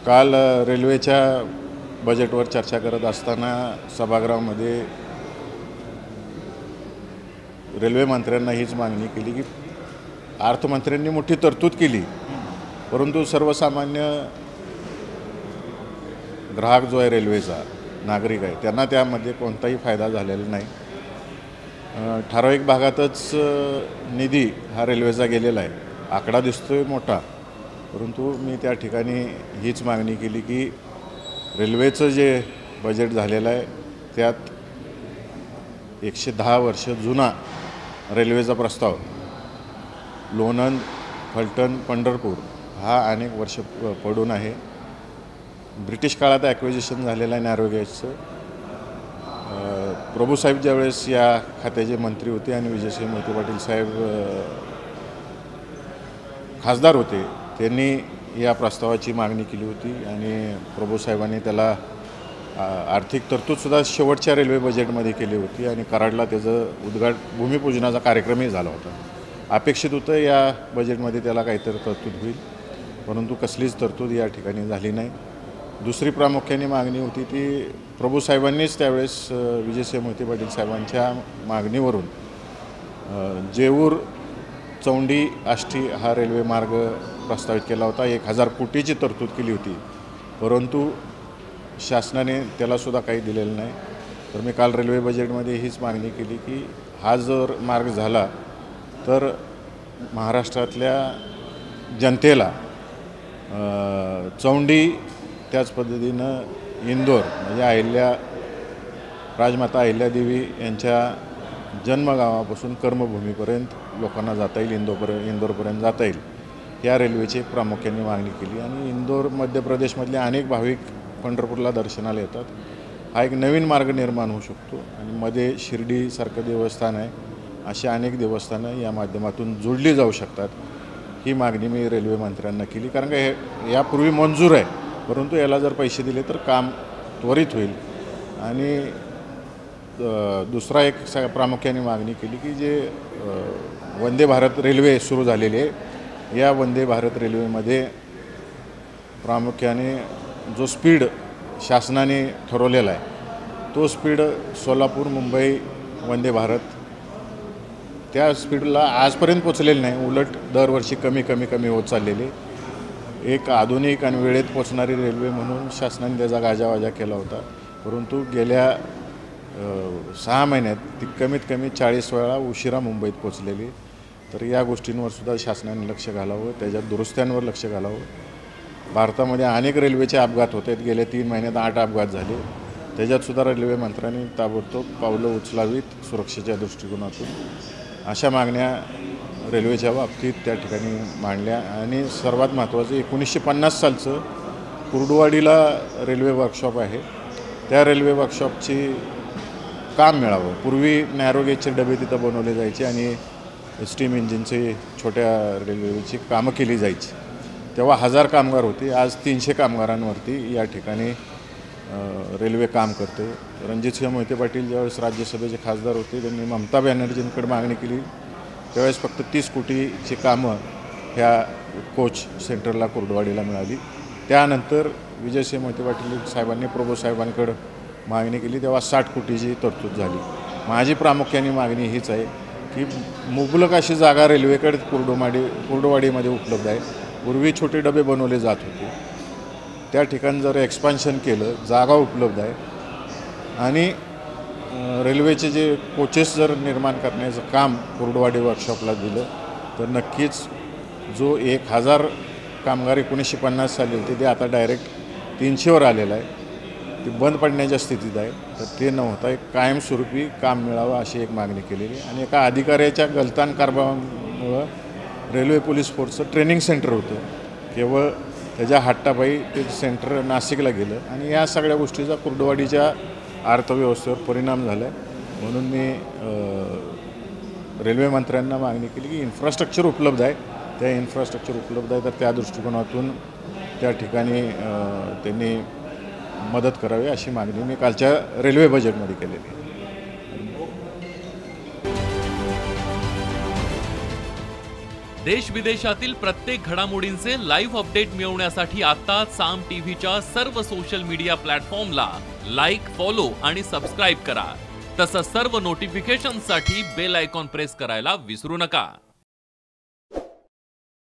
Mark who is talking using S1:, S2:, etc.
S1: काल रेल्वेच्या बजेटवर चर्चा करत असताना सभागृहामध्ये रेल्वे मंत्र्यांना हीच मागणी केली की अर्थमंत्र्यांनी मोठी तरतूद केली, परंतु सर्वसामान्य ग्राहक जो आहे रेल्वेचा नागरिक आहे त्यांना त्यामध्ये कोणताही फायदा झालेला नाही। ठराविक भागातच निधी हा रेल्वेचा गेलेला आहे, आकडा दिसतोय मोठा, परंतु मी त्या ठिकाणी हीच मागणी केली की रेल्वेचं जे बजेट झालेलं आहे त्यात 110 वर्ष जुना रेल्वेचा प्रस्ताव लोणंद, फलटण, पंढरपूर हा अनेक वर्ष पडून आहे। ब्रिटिश काळात ॲक्विजिशन झालेलं आहे नॅरोगेजचं। प्रभूसाहेब ज्यावेळेस या खात्याचे मंत्री होते आणि विजयसिंह मोहिते पाटील साहेब खासदार होते, त्यांनी या प्रस्तावाची मागणी केली होती आणि प्रभूसाहेबांनी त्याला आर्थिक तरतूदसुद्धा शेवटच्या रेल्वे बजेटमध्ये केली होती आणि कराडला त्याचं भूमिपूजनाचा कार्यक्रमही झाला होता। अपेक्षित होतं या बजेटमध्ये त्याला काहीतरी तरतूद होईल, परंतु कसलीच तरतूद या ठिकाणी झाली नाही। दुसरी प्रामुख्याने मागणी होती ती प्रभूसाहेबांनीच त्यावेळेस विजयसिंह मोहिते पाटील साहेबांच्या मागणीवरून जेऊर चौंडी आष्टी हा रेल्वे मार्ग प्रस्तावित केला होता। 1000 कोटीची तरतूद केली होती, परंतु शासनाने त्यालासुद्धा काही दिलेलं नाही। तर मी काल रेल्वे बजेटमध्ये हीच मागणी केली की हा जर मार्ग झाला तर महाराष्ट्रातल्या जनतेला चौंडी त्याच पद्धतीनं इंदोर म्हणजे राजमाता अहिल्यादेवी यांच्या जन्मगावापासून कर्मभूमीपर्यंत लोकांना जाता येईल, इंदोरपर्यंत जाता येईल, या रेल्वेची प्रामुख्याने मागणी केली। आणि इंदोर मध्य प्रदेशमधले अनेक भाविक पंढरपूरला दर्शनाला येतात, हा एक नवीन मार्ग निर्माण होऊ शकतो आणि मध्ये शिर्डीसारखं देवस्थान आहे, अशी अनेक देवस्थानं या माध्यमातून जोडली जाऊ शकतात। ही मागणी मी रेल्वे मंत्र्यांना केली, कारण का हे यापूर्वी मंजूर आहे, परंतु याला जर पैसे दिले तर काम त्वरित होईल। आणि दुसरा एक प्रामुख्याने मागणी केली की जे वंदे भारत रेल्वे सुरू झालेली आहे, या वंदे भारत रेल्वेमध्ये प्रामुख्याने जो स्पीड शासनाने ठरवलेला आहे तो स्पीड सोलापूर मुंबई वंदे भारत त्या स्पीडला आजपर्यंत पोचलेलं नाही, उलट दरवर्षी कमी होत चाललेली। एक आधुनिक आणि वेळेत पोचणारी रेल्वे म्हणून शासनाने त्याचा गाजावाजा केला होता, परंतु गेल्या 6 महिन्यात ती कमीत कमी 40 वेळा उशिरा मुंबईत पोचलेली। तर या गोष्टींवरसुद्धा शासनाने लक्ष घालावं, त्याच्यात दुरुस्त्यांवर लक्ष घालावं। भारतामध्ये अनेक रेल्वेचे अपघात होत आहेत, गेल्या 3 महिन्यात 8 अपघात झाले, त्याच्यातसुद्धा रेल्वे मंत्र्यांनी ताबडतोब पावलं उचलावीत सुरक्षेच्या दृष्टिकोनातून। अशा मागण्या रेल्वेच्या बाबतीत त्या ठिकाणी मांडल्या। आणि सर्वात महत्त्वाचं 1950 सालचं कुर्डुवाडीला रेल्वे वर्कशॉप आहे, त्या रेल्वे वर्कशॉपची काम मिळावं। पूर्वी नॅरोगेजचे डबे तिथं बनवले जायचे आणि स्टीम इंजिनचे छोट्या रेल्वेची कामं केली जायची, तेव्हा 1000 कामगार होते, आज 300 कामगारांवरती या ठिकाणी रेल्वे काम करते। रणजितसिंह मोहिते पाटील ज्यावेळेस राज्यसभेचे खासदार होते, त्यांनी ममता बॅनर्जींकडे मागणी केली, त्यावेळेस फक्त 30 कोटीची कामं ह्या कोच सेंटरला कुर्डुवाडीला मिळाली। त्यानंतर विजयसिंह मोहिते पाटील साहेबांनी प्रभूसाहेबांकडे मागणी केली, तेव्हा 60 कोटीची तरतूद झाली। माझी प्रामुख्याने मागणी हीच आहे की मुबलक अशी जागा रेल्वेकडे कुर्डुवाडीमध्ये उपलब्ध आहे। पूर्वी छोटे डबे बनवले जात होते, त्या ठिकाणी जर एक्सपान्शन केलं, जागा उपलब्ध आहे आणि रेल्वेचे जे कोचेस जर निर्माण करण्याचं काम कुर्डुवाडी वर्कशॉपला दिलं तर नक्कीच जो 1000 कामगार 1950 साली होते ते आता डायरेक्ट 300वर आलेलं आहे, ते बंद पडण्याच्या स्थितीत आहे। तर ते न होता एक कायमस्वरूपी काम मिळावं अशी एक मागणी केलेली। आणि एका अधिकाऱ्याच्या गलतान कारभारामुळं रेल्वे पोलीस फोर्सचं ट्रेनिंग सेंटर होतं, केवळ त्याच्या हट्टापायी ते सेंटर नाशिकला गेलं आणि या सगळ्या गोष्टीचा कुर्डुवाडीच्या अर्थव्यवस्थेवर परिणाम झाला आहे। म्हणून मी रेल्वे मंत्र्यांना मागणी केली की इन्फ्रास्ट्रक्चर उपलब्ध आहे, त्या इन्फ्रास्ट्रक्चर उपलब्ध आहे तर त्या दृष्टिकोनातून त्या ठिकाणी त्यांनी मदत करावी अशी मागणी मी कालच्या रेल्वे बजेटमध्ये केलेली आहे।
S2: देश विदेशातील प्रत्येक घडामोडींचे लाईव्ह अपडेट मिळवण्यासाठी आता साम टीव्हीच्या सर्व सोशल मीडिया प्लॅटफॉर्मला लाईक, फॉलो आणि सबस्क्राईब करा. तसंच सर्व नोटिफिकेशनसाठी बेल आयकॉन प्रेस करायला विसरू नका.